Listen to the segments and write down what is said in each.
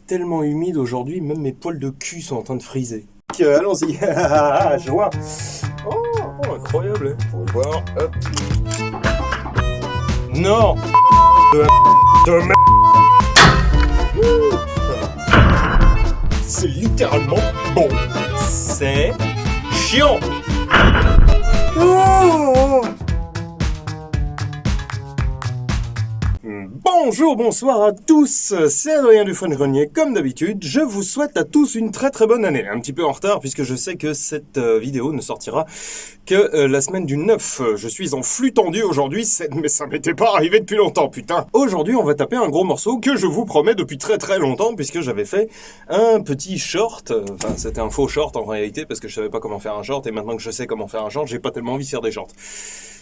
tellement humide aujourd'hui, même mes poils de cul sont en train de friser. Allons-y, je vois. Oh, incroyable, hein. Faut le voir, hop. Non. De C'est littéralement bon. C'est chiant. Oh. Bonjour, bonsoir à tous, c'est Adrien Dufresne-Grenier, comme d'habitude, je vous souhaite à tous une très très bonne année, un petit peu en retard puisque je sais que cette vidéo ne sortira que la semaine du 9, je suis en flux tendu aujourd'hui, mais ça m'était pas arrivé depuis longtemps, putain. Aujourd'hui on va taper un gros morceau que je vous promets depuis très très longtemps puisque j'avais fait un petit short, enfin c'était un faux short en réalité parce que je savais pas comment faire un short et maintenant que je sais comment faire un short, j'ai pas tellement envie de faire des shorts.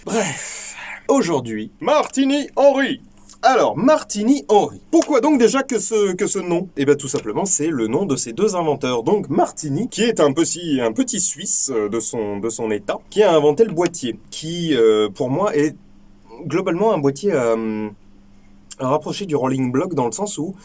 Bref, aujourd'hui, Martini Henry. Alors, Martini Henry. Pourquoi donc déjà que ce nom? Eh bien tout simplement, c'est le nom de ces deux inventeurs. Donc Martini, qui est un petit Suisse de son état, qui a inventé le boîtier, qui pour moi est globalement un boîtier à rapprocher du rolling block dans le sens où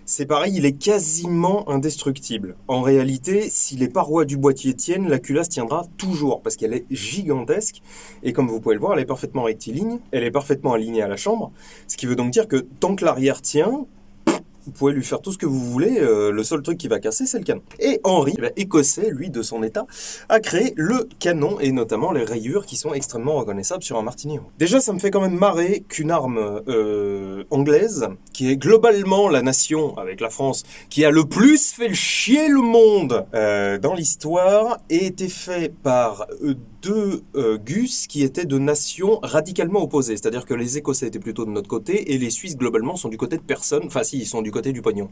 c'est pareil, il est quasiment indestructible. En réalité, si les parois du boîtier tiennent, la culasse tiendra toujours, parce qu'elle est gigantesque, et comme vous pouvez le voir, elle est parfaitement rectiligne, elle est parfaitement alignée à la chambre, ce qui veut donc dire que tant que l'arrière tient, vous pouvez lui faire tout ce que vous voulez, le seul truc qui va casser, c'est le canon. Et Henry, écossais, lui, de son état, a créé le canon, et notamment les rayures qui sont extrêmement reconnaissables sur un Martini Henry. Déjà, ça me fait quand même marrer qu'une arme anglaise, qui est globalement la nation, avec la France, qui a le plus fait chier le monde dans l'histoire, ait été fait par deux Gus qui étaient de nations radicalement opposées. C'est-à-dire que les Écossais étaient plutôt de notre côté et les Suisses, globalement, sont du côté de personne. Enfin, si, ils sont du côté du pognon.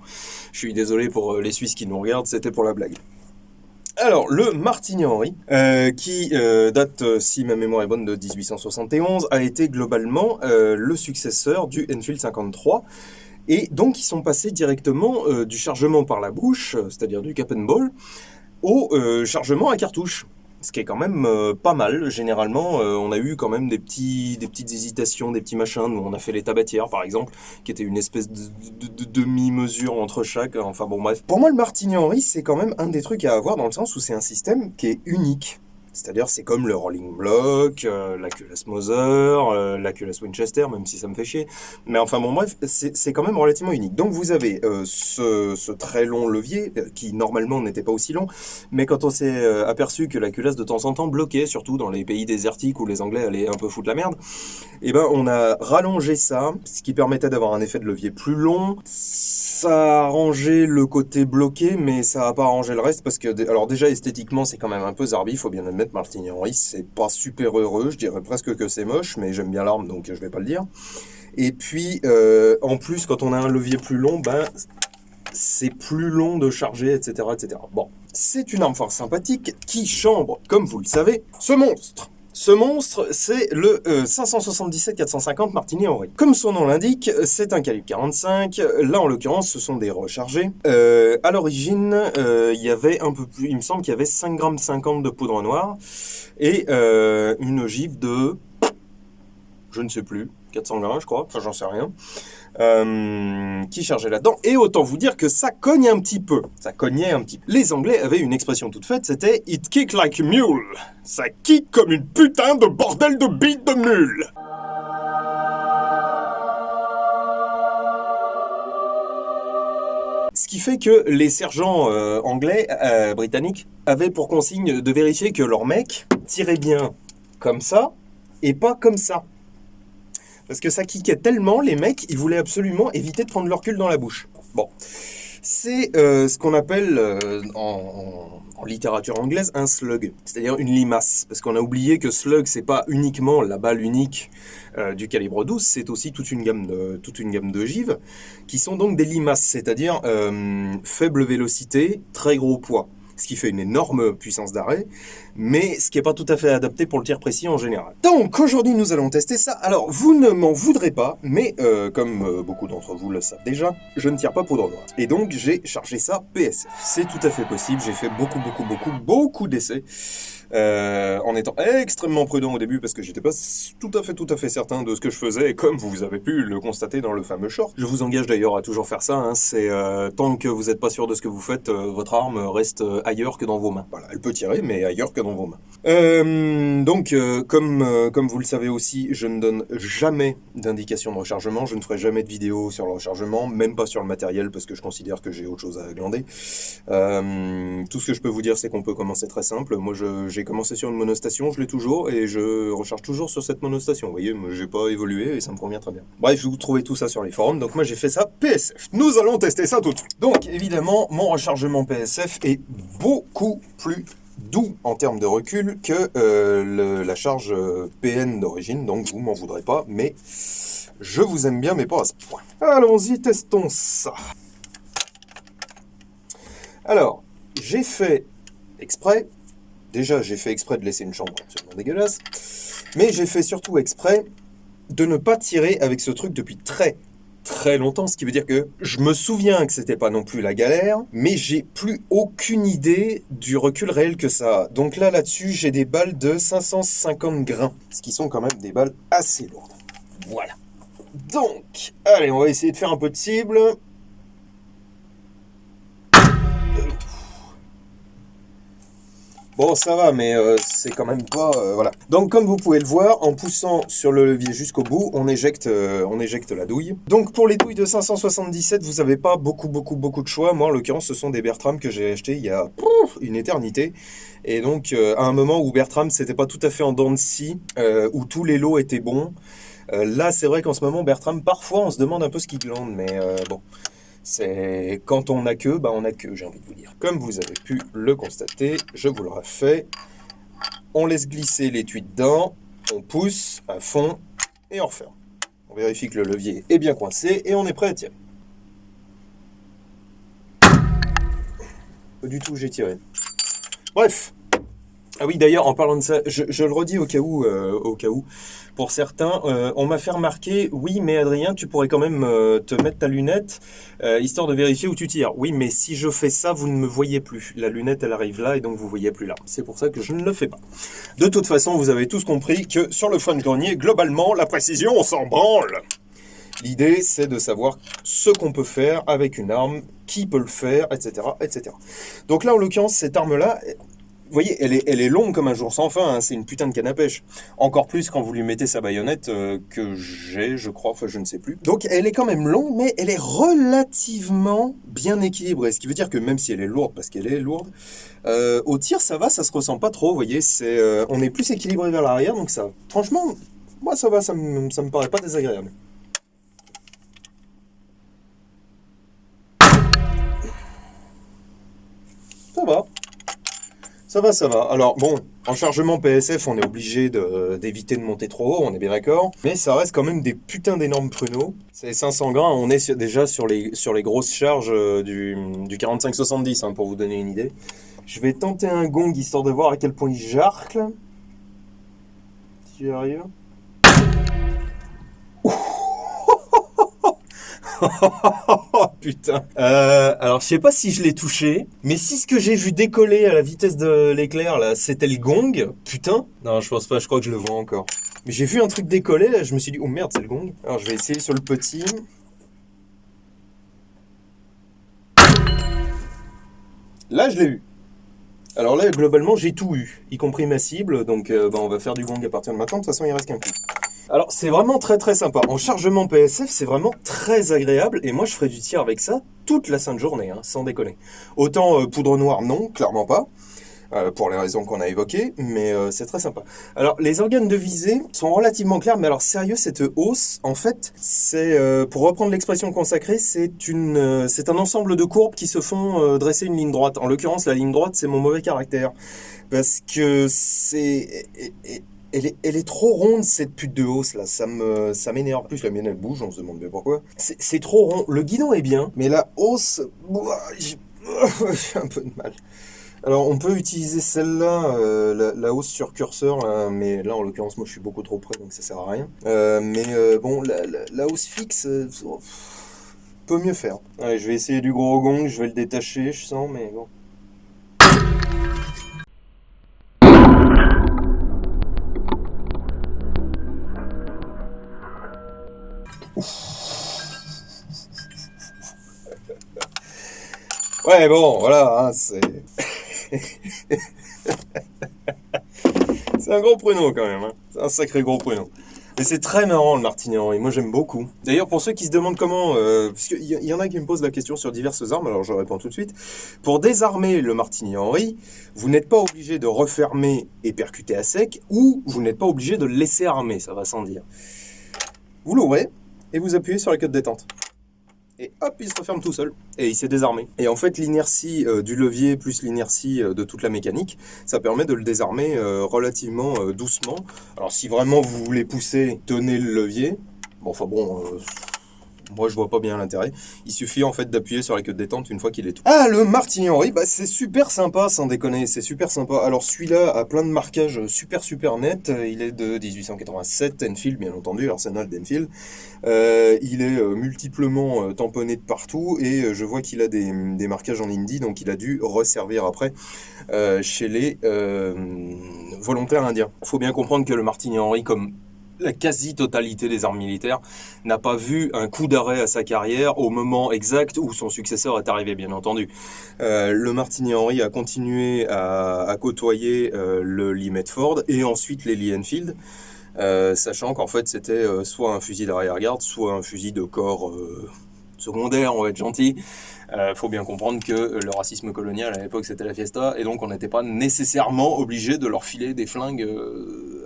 Je suis désolé pour les Suisses qui nous regardent, c'était pour la blague. Alors, le Martini Henry, qui date, si ma mémoire est bonne, de 1871, a été globalement le successeur du Enfield 53. Et donc, ils sont passés directement du chargement par la bouche, c'est-à-dire du cap and ball, au chargement à cartouche. Ce qui est quand même pas mal. Généralement, on a eu quand même des petites hésitations, des petits machins. Nous, on a fait les tabatières, par exemple, qui était une espèce de demi-mesure entre chaque. Enfin bon, bref. Pour moi, le Martini Henry, c'est quand même un des trucs à avoir dans le sens où c'est un système qui est unique. C'est-à-dire, c'est comme le rolling block, la culasse Moser, la culasse Winchester, même si ça me fait chier. Mais enfin bon, bref, c'est quand même relativement unique. Donc vous avez ce très long levier, qui normalement n'était pas aussi long, mais quand on s'est aperçu que la culasse de temps en temps bloquait, surtout dans les pays désertiques où les Anglais allaient un peu foutre la merde, et ben on a rallongé ça, ce qui permettait d'avoir un effet de levier plus long. Ça a arrangé le côté bloqué, mais ça a pas arrangé le reste, parce que, alors déjà esthétiquement, c'est quand même un peu zarbi, faut bien admettre. Martini Henry, c'est pas super heureux, je dirais presque que c'est moche, mais j'aime bien l'arme, donc je vais pas le dire. Et puis, en plus, quand on a un levier plus long, ben, c'est plus long de charger, etc., etc. Bon, c'est une arme fort sympathique qui chambre, comme vous le savez, ce monstre. Ce monstre, c'est le 577-450 Martini Henry. Comme son nom l'indique, c'est un calibre 45. Là, en l'occurrence, ce sont des rechargés. À l'origine, il y avait un peu plus, il me semble qu'il y avait 5,50 g de poudre noire et une ogive de, je ne sais plus, 400 grammes, je crois. Enfin, j'en sais rien. Qui chargeait là-dedans, et autant vous dire que ça cogne un petit peu. Ça cognait un petit peu. Les Anglais avaient une expression toute faite, c'était « It kick like a mule ». Ça kick comme une putain de bordel de bite de mule. Ce qui fait que les sergents anglais, britanniques, avaient pour consigne de vérifier que leur mec tirait bien comme ça, et pas comme ça. Parce que ça kickait tellement, les mecs, ils voulaient absolument éviter de prendre leur cul dans la bouche. Bon, c'est ce qu'on appelle en littérature anglaise un slug, c'est-à-dire une limace. Parce qu'on a oublié que slug, c'est pas uniquement la balle unique du calibre 12, c'est aussi toute une gamme d'ogives, qui sont donc des limaces, c'est-à-dire faible vélocité, très gros poids. Ce qui fait une énorme puissance d'arrêt, mais ce qui n'est pas tout à fait adapté pour le tir précis en général. Donc aujourd'hui nous allons tester ça. Alors vous ne m'en voudrez pas, mais comme beaucoup d'entre vous le savent déjà, je ne tire pas poudre noire. Et donc j'ai chargé ça PSF. C'est tout à fait possible, j'ai fait beaucoup d'essais. en étant extrêmement prudent au début parce que j'étais pas tout à fait certain de ce que je faisais, et comme vous avez pu le constater dans le fameux short. Je vous engage d'ailleurs à toujours faire ça, hein, c'est tant que vous n'êtes pas sûr de ce que vous faites, votre arme reste ailleurs que dans vos mains. Voilà, elle peut tirer, mais ailleurs que dans vos mains. Donc, comme vous le savez aussi, je ne donne jamais d'indication de rechargement, je ne ferai jamais de vidéo sur le rechargement, même pas sur le matériel, parce que je considère que j'ai autre chose à glander. Tout ce que je peux vous dire, c'est qu'on peut commencer très simple. Moi, j'ai commencé sur une monostation, je l'ai toujours, et je recharge toujours sur cette monostation. Vous voyez, moi, j'ai pas évolué, et ça me convient très bien. Bref, vous trouvez tout ça sur les forums, donc moi, j'ai fait ça PSF. Nous allons tester ça tout de suite. Donc, évidemment, mon rechargement PSF est beaucoup plus doux en termes de recul que la charge PN d'origine, donc vous m'en voudrez pas, mais je vous aime bien, mais pas à ce point. Allons-y, testons ça. Alors, j'ai fait exprès, déjà j'ai fait exprès de laisser une chambre absolument dégueulasse, mais j'ai fait surtout exprès de ne pas tirer avec ce truc depuis très longtemps, ce qui veut dire que je me souviens que c'était pas non plus la galère, mais j'ai plus aucune idée du recul réel que ça a. Donc là-dessus, j'ai des balles de 550 grains, ce qui sont quand même des balles assez lourdes. Voilà. Donc, allez, on va essayer de faire un peu de cible. Bon, ça va, mais c'est quand même pas... voilà. Donc, comme vous pouvez le voir, en poussant sur le levier jusqu'au bout, on éjecte la douille. Donc, pour les douilles de 577, vous n'avez pas beaucoup de choix. Moi, en l'occurrence, ce sont des Bertram que j'ai achetés il y a une éternité. Et donc, à un moment où Bertram, c'était pas tout à fait en dents de scie, où tous les lots étaient bons. Là, c'est vrai qu'en ce moment, Bertram, parfois, on se demande un peu ce qu'il glande, mais bon... C'est quand on n'a que, bah on n'a que, j'ai envie de vous dire. Comme vous avez pu le constater, je vous le refais. On laisse glisser l'étui dedans, on pousse à fond et on referme. On vérifie que le levier est bien coincé et on est prêt à tirer. Pas du tout, j'ai tiré. Bref. Ah oui, d'ailleurs, en parlant de ça, je le redis au cas où, pour certains, on m'a fait remarquer, oui, mais Adrien, tu pourrais quand même te mettre ta lunette, histoire de vérifier où tu tires. Oui, mais si je fais ça, vous ne me voyez plus. La lunette, elle arrive là, et donc vous ne voyez plus là. C'est pour ça que je ne le fais pas. De toute façon, vous avez tous compris que sur le French-Grenier, globalement, la précision, on s'en branle. L'idée, c'est de savoir ce qu'on peut faire avec une arme, qui peut le faire, etc., etc. Donc là, en l'occurrence, cette arme-là... Vous voyez, elle est longue comme un jour sans fin, hein, c'est une putain de canne à pêche. Encore plus quand vous lui mettez sa baïonnette, que j'ai, je crois, enfin je ne sais plus. Donc elle est quand même longue, mais elle est relativement bien équilibrée. Ce qui veut dire que même si elle est lourde, parce qu'elle est lourde, au tir ça va, ça se ressent pas trop, vous voyez, on est plus équilibré vers l'arrière, donc ça, franchement, moi ça va, ça me paraît pas désagréable. Ça va. Ça va. Alors bon, en chargement PSF, on est obligé d'éviter de monter trop haut, on est bien d'accord. Mais ça reste quand même des putains d'énormes pruneaux. C'est 500 grains, on est déjà sur les grosses charges du 45-70, hein, pour vous donner une idée. Je vais tenter un gong, histoire de voir à quel point il jarcle. Si j'y arrive. Oh putain. Alors je sais pas si je l'ai touché, mais si ce que j'ai vu décoller à la vitesse de l'éclair là, c'était le gong, putain. Non, je pense pas, je crois que je le vois encore. Mais j'ai vu un truc décoller là, je me suis dit oh merde, c'est le gong. Alors je vais essayer sur le petit. Là je l'ai eu. Alors là globalement j'ai tout eu, y compris ma cible, donc on va faire du gong à partir de maintenant, de toute façon il reste qu'un coup. Alors c'est vraiment très sympa. En chargement PSF, c'est vraiment très agréable. Et moi, je ferai du tir avec ça toute la sainte journée, hein, sans déconner. Autant poudre noire, non, clairement pas. Pour les raisons qu'on a évoquées. Mais c'est très sympa. Alors, les organes de visée sont relativement clairs. Mais alors, sérieux, cette hausse, en fait, c'est, pour reprendre l'expression consacrée, c'est un ensemble de courbes qui se font dresser une ligne droite. En l'occurrence, la ligne droite, c'est mon mauvais caractère. Parce que c'est... Elle est trop ronde, cette pute de hausse là, ça m'énerve. En plus la mienne elle bouge, on se demande bien pourquoi. C'est trop rond, le guidon est bien, mais la hausse, j'ai un peu de mal. Alors on peut utiliser celle-là, la hausse sur curseur, là, mais là en l'occurrence moi je suis beaucoup trop près donc ça sert à rien. Bon, la hausse fixe, peut mieux faire. Allez, je vais essayer du gros gong, je vais le détacher, je sens, mais bon. Ouais, bon, voilà, hein, c'est... c'est un gros pruneau quand même, hein. C'est un sacré gros pruneau. Mais c'est très marrant le Martini Henry, moi j'aime beaucoup. D'ailleurs pour ceux qui se demandent comment, parce qu'il y en a qui me posent la question sur diverses armes, alors je réponds tout de suite. Pour désarmer le Martini Henry, vous n'êtes pas obligé de refermer et percuter à sec, ou vous n'êtes pas obligé de le laisser armer, ça va sans dire. Vous l'ouvrez et vous appuyez sur la queue de détente. Et hop, il se referme tout seul. Et il s'est désarmé. Et en fait, l'inertie du levier plus l'inertie de toute la mécanique, ça permet de le désarmer relativement doucement. Alors si vraiment vous voulez pousser, tenez le levier. Bon, enfin bon, moi je vois pas bien l'intérêt. Il suffit en fait d'appuyer sur la queue de détente une fois qu'il est tout. Ah, le Martini Henry, bah c'est super sympa sans déconner, c'est super sympa. Alors celui-là a plein de marquages super nets. Il est de 1887, Enfield bien entendu, Arsenal d'Enfield. Il est multiplement tamponné de partout et je vois qu'il a des marquages en Indie, donc il a dû resservir après chez les volontaires indiens. Il faut bien comprendre que le Martini Henry, comme la quasi-totalité des armes militaires, n'a pas vu un coup d'arrêt à sa carrière au moment exact où son successeur est arrivé, bien entendu. Le Martini Henry a continué à côtoyer le Lee Metford et ensuite les Lee Enfield, sachant qu'en fait c'était soit un fusil d'arrière-garde, soit un fusil de corps secondaire, on va être gentil. Faut bien comprendre que le racisme colonial à l'époque c'était la fiesta et donc on n'était pas nécessairement obligé de leur filer des flingues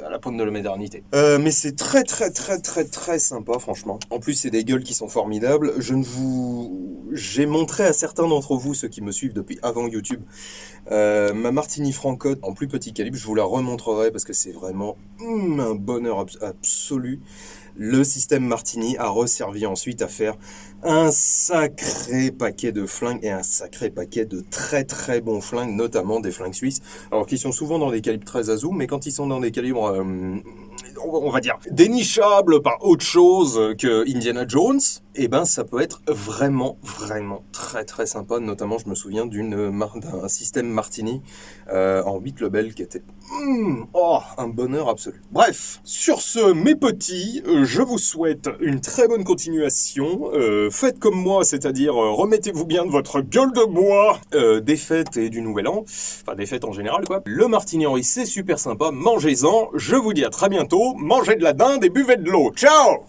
à la pointe de la modernité. Mais c'est très sympa franchement. En plus c'est des gueules qui sont formidables. J'ai montré à certains d'entre vous, ceux qui me suivent depuis avant YouTube, ma Martini Francotte en plus petit calibre. Je vous la remontrerai parce que c'est vraiment un bonheur absolu. Le système Martini a resservi ensuite à faire un sacré paquet de flingues et un sacré paquet de très bons flingues, notamment des flingues suisses, alors qui sont souvent dans des calibres très azout, mais quand ils sont dans des calibres, on va dire, dénichables par autre chose que Indiana Jones, et ben ça peut être vraiment très sympa. Notamment, je me souviens d'un système Martini en 8 Lebel qui était un bonheur absolu. Bref, sur ce, mes petits, je vous souhaite une très bonne continuation. Faites comme moi, c'est-à-dire remettez-vous bien de votre gueule de bois des fêtes et du Nouvel An. Enfin, des fêtes en général, quoi. Le Martini Henry, c'est super sympa. Mangez-en. Je vous dis à très bientôt. Mangez de la dinde et buvez de l'eau. Ciao!